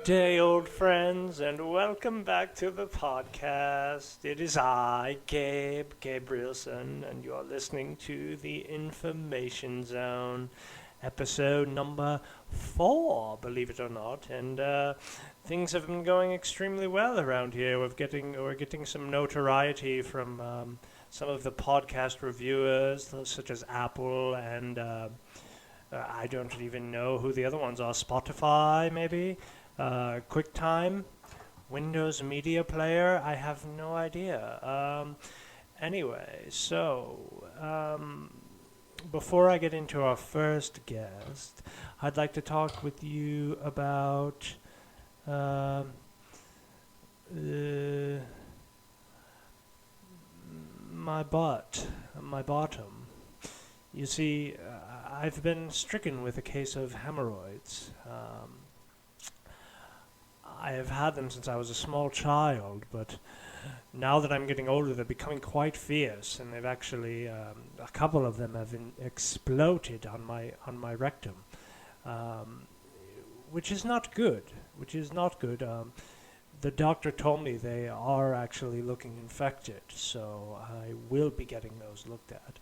day, old friends, and welcome back to the podcast. It is I, Gabrielson, and you are listening to the Information Zone, episode number 4, believe it or not. And things have been going extremely well around here. We're getting some notoriety from some of the podcast reviewers, such as Apple and I don't even know who the other ones are. Spotify, maybe? QuickTime? Windows Media Player? I have no idea. Anyway, before I get into our first guest, I'd like to talk with you about my bottom. You see, I've been stricken with a case of hemorrhoids. I have had them since I was a small child, but now that I'm getting older, they're becoming quite fierce, and they've actually, a couple of them have exploded on my rectum, which is not good. The doctor told me they are actually looking infected, so I will be getting those looked at.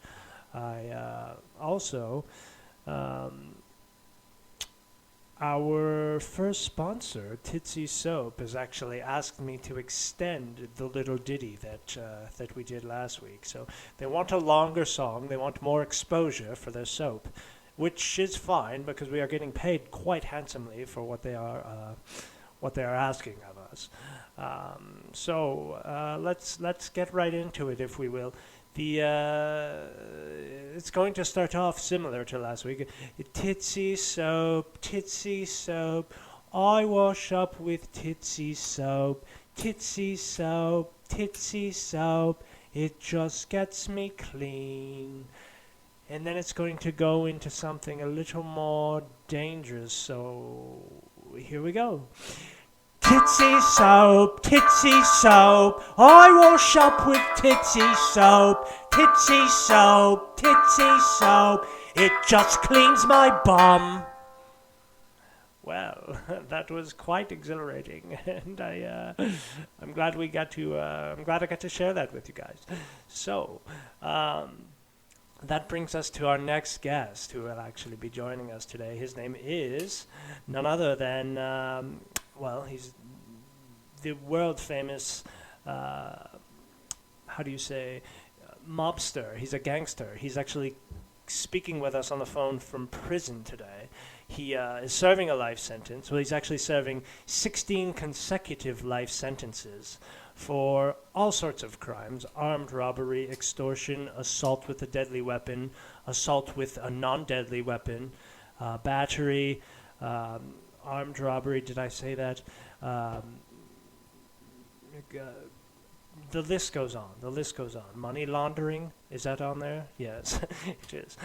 Our first sponsor, Titsy Soap, has actually asked me to extend the little ditty that we did last week. So they want a longer song. They want more exposure for their soap, which is fine because we are getting paid quite handsomely for what they are asking of us. Let's get right into it, if we will. It's going to start off similar to last week. Titsy soap, I wash up with titsy soap, it just gets me clean. And then it's going to go into something a little more dangerous, so here we go. Titsy soap, I wash up with titsy soap, it just cleans my bum. Well, that was quite exhilarating, and I'm glad I got to share that with you guys. So, that brings us to our next guest, who will actually be joining us today. His name is none other than, he's the world famous, mobster. He's a gangster. He's actually speaking with us on the phone from prison today. He is serving a life sentence. Well, he's actually serving 16 consecutive life sentences for all sorts of crimes: armed robbery, extortion, assault with a deadly weapon, assault with a non-deadly weapon, battery, armed robbery, did I say that? The list goes on. Money laundering, is that on there? Yes, it is.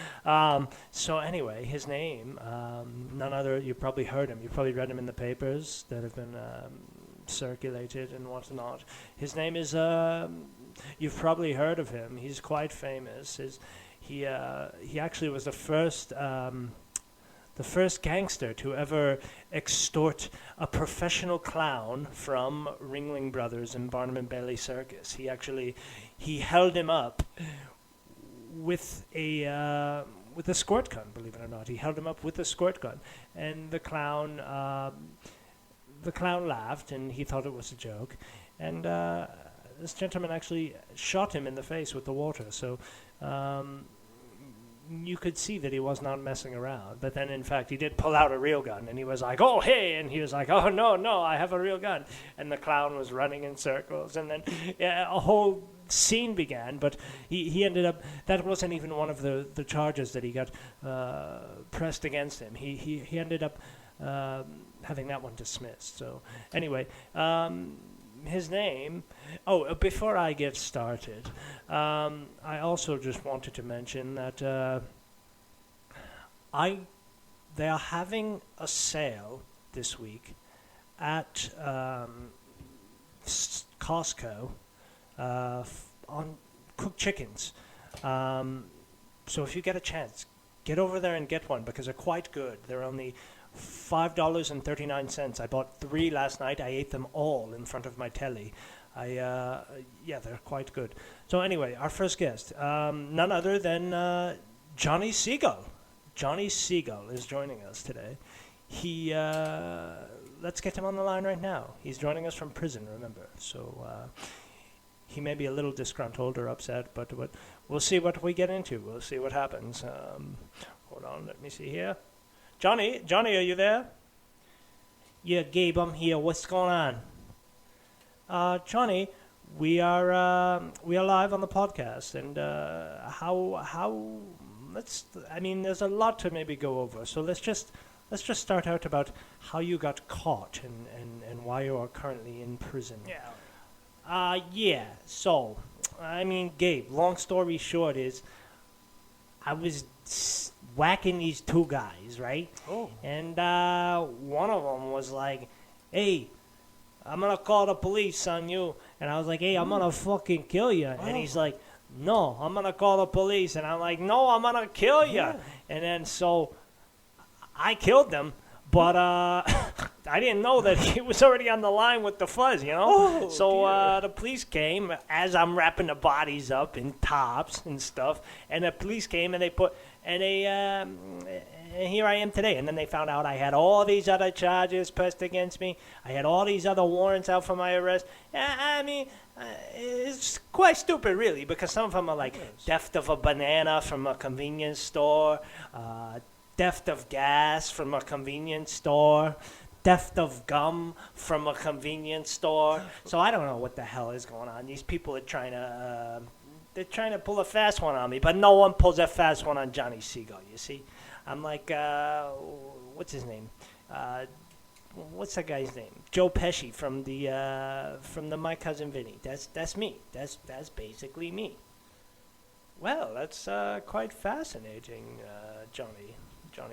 So anyway, his name, none other, you probably heard him. You probably read him in the papers that have been circulated and whatnot. His name is, you've probably heard of him. He's quite famous. He actually was the first gangster to ever extort a professional clown from Ringling Brothers and Barnum and Bailey Circus. He held him up with a squirt gun, believe it or not. He held him up with a squirt gun, and the clown laughed, and he thought it was a joke, and this gentleman actually shot him in the face with the water. So you could see that he was not messing around. But then, in fact, he did pull out a real gun, and he was like, "Oh, hey!" And he was like, "Oh, no, I have a real gun." And the clown was running in circles, and then a whole scene began. But he ended up, that wasn't even one of the charges that he got pressed against him. He ended up having that one dismissed. So anyway, his name. Oh, before I get started, I also just wanted to mention that they are having a sale this week at Costco on cooked chickens. So if you get a chance, get over there and get one because they're quite good. They're only $5.39. I bought 3 last night. I ate them all in front of my telly. Yeah, they're quite good. So anyway, our first guest, none other than Johnny Seagull. Johnny Seagull is joining us today. Let's get him on the line right now. He's joining us from prison, remember. So he may be a little disgruntled or upset, but we'll see what we get into. We'll see what happens. Hold on, let me see here. Johnny, are you there? Yeah, Gabe, I'm here. What's going on? Johnny, we are live on the podcast, and there's a lot to maybe go over. So let's just start out about how you got caught and why you are currently in prison. Yeah. So, Gabe, long story short is, I was whacking these 2 guys, right? Oh. And one of them was like, "Hey, I'm gonna call the police on you." And I was like, "Hey, I'm gonna fucking kill you." And he's like, "No, I'm gonna call the police." And I'm like, "No, I'm gonna kill you." Yeah. And then so I killed them, but I didn't know that he was already on the line with the fuzz, you know? Oh, so dear. the police came as I'm wrapping the bodies up in tops and stuff, and the police came and and here I am today. And then they found out I had all these other charges pressed against me. I had all these other warrants out for my arrest. It's quite stupid, really, because some of them are like theft of a banana from a convenience store, theft of gas from a convenience store, theft of gum from a convenience store. So I don't know what the hell is going on. These people are trying to pull a fast one on me, but no one pulls a fast one on Johnny Seagull, you see. I'm like, what's his name? What's that guy's name? Joe Pesci from the My Cousin Vinny. That's me. That's basically me. Well, that's quite fascinating, Johnny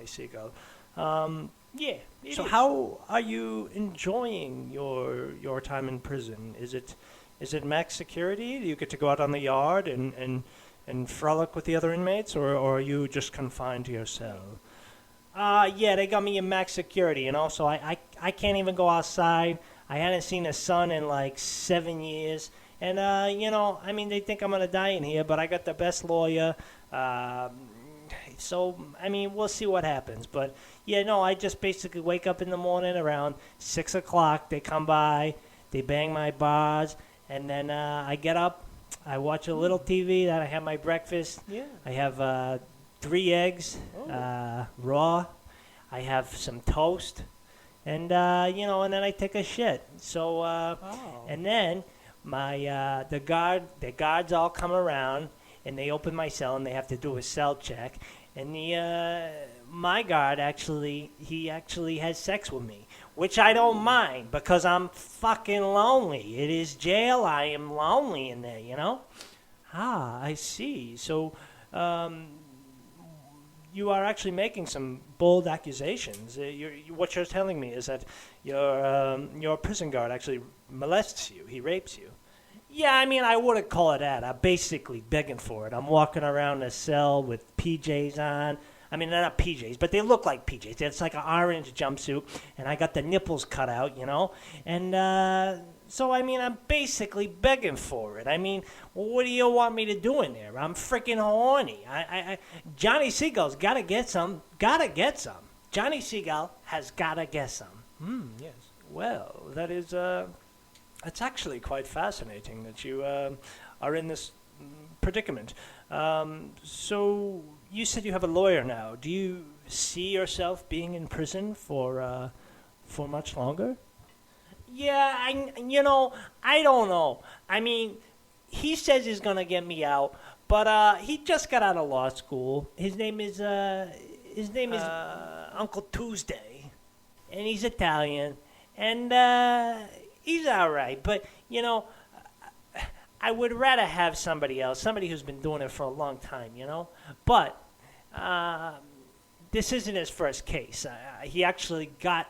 Seagull. Yeah. So how are you enjoying your time in prison? Is it max security? Do you get to go out on the yard and frolic with the other inmates, or are you just confined to your cell? Yeah, they got me in max security, and also I can't even go outside. I hadn't seen the sun in like 7 years. And, they think I'm going to die in here, but I got the best lawyer. So, we'll see what happens. But, yeah, no, I just basically wake up in the morning around 6 o'clock. They come by, they bang my bars, and then I get up. I watch a little TV, then I have my breakfast. Yeah. I have 3 eggs, raw. I have some toast, and, and then I take a shit. So, and then the guards all come around, and they open my cell, and they have to do a cell check. And my guard actually has sex with me, which I don't mind because I'm fucking lonely. It is jail. I am lonely in there, you know? Ah, I see. So, you are actually making some bold accusations. What you're telling me is that your prison guard actually molests you. He rapes you. Yeah, I wouldn't call it that. I'm basically begging for it. I'm walking around the cell with PJs on. They're not PJs, but they look like PJs. It's like an orange jumpsuit, and I got the nipples cut out, you know? And so, I'm basically begging for it. What do you want me to do in there? I'm freaking horny. Johnny Seagull's got to get some. Johnny Seagull has got to get some. Yes. Well, that is... It's actually quite fascinating that you are in this predicament. So you said you have a lawyer now. Do you see yourself being in prison for much longer? Yeah, I don't know. He says he's gonna get me out, but he just got out of law school. His name is Uncle Tuesday, and he's Italian, and he's all right, but, I would rather have somebody else, somebody who's been doing it for a long time, But this isn't his first case. He actually got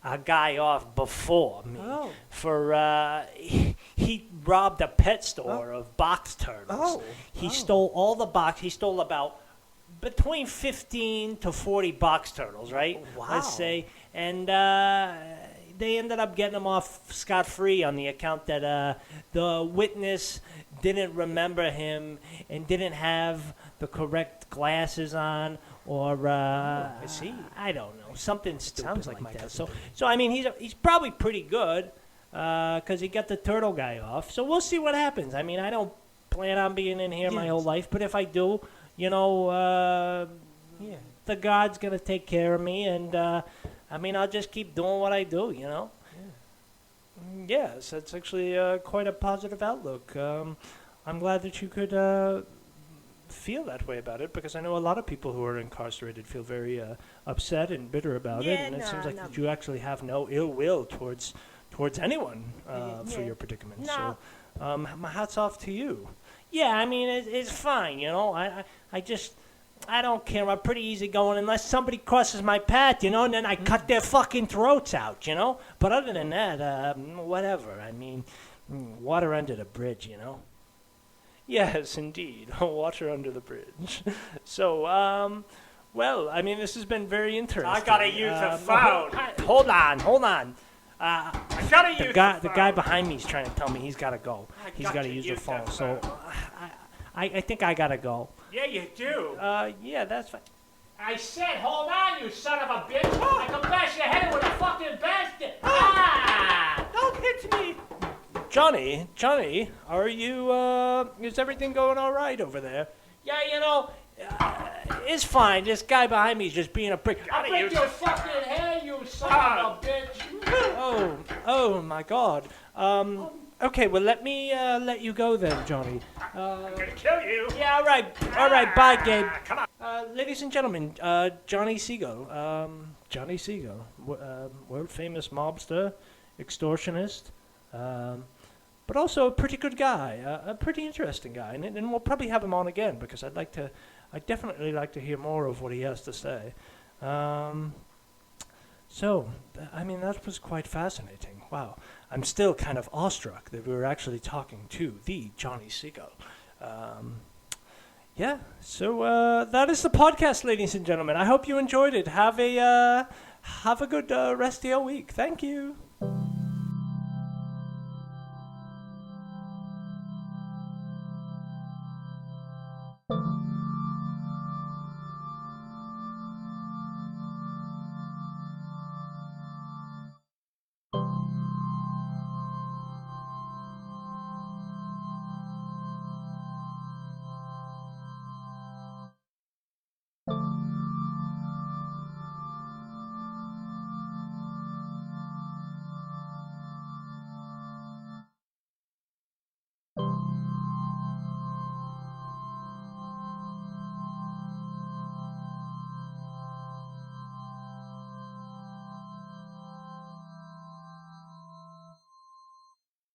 a guy off before me for he robbed a pet store of box turtles. He stole all the box. He stole about between 15 to 40 box turtles, right? Wow. Let's say. And they ended up getting him off scot-free on the account that the witness didn't remember him and didn't have the correct glasses on, or I see. I don't know, something stupid Sounds like my that. cousin. So I mean, he's probably pretty good because he got the turtle guy off. So we'll see what happens. I mean, I don't plan on being in here my Yes. whole life, but if I do, you know, Yeah. the God's gonna take care of me, and I mean, I'll just keep doing what I do, you know. Yes, that's actually quite a positive outlook. I'm glad that you could feel that way about it, because I know a lot of people who are incarcerated feel very upset and bitter about it, and it seems like that you actually have no ill will towards anyone for your predicament. No. So, my hat's off to you. Yeah, I mean, it's fine, you know. I don't care. I'm pretty easygoing unless somebody crosses my path, you know, and then I cut their fucking throats out, you know. But other than that, whatever. I mean, water under the bridge, you know. Yes, indeed. Water under the bridge. So, well, I mean, this has been very interesting. I gotta use the phone. Hold on. I gotta use The guy behind me is trying to tell me he's got to go. He's got to use the phone. So, I think I got to go. Yeah, you do. Yeah, that's fine. I said, hold on, you son of a bitch. I can bash your head with a fucking basket. Ah! Don't hit me. Johnny, are you, is everything going all right over there? Yeah, you know, it's fine. This guy behind me is just being a prick. I'll break your fucking head, you son of a bitch. Oh my God. Okay, well, let me let you go then, Johnny. I'm gonna kill you. Yeah, all right, bye, Gabe. Come on. Ladies and gentlemen, Johnny Seagull. Johnny Seagull, world-famous mobster, extortionist, but also a pretty good guy, a pretty interesting guy, and we'll probably have him on again because I'd definitely like to hear more of what he has to say. So, I mean, that was quite fascinating. Wow. I'm still kind of awestruck that we were actually talking to the Johnny Seagull. Yeah, so that is the podcast, ladies and gentlemen. I hope you enjoyed it. Have a good rest of your week. Thank you.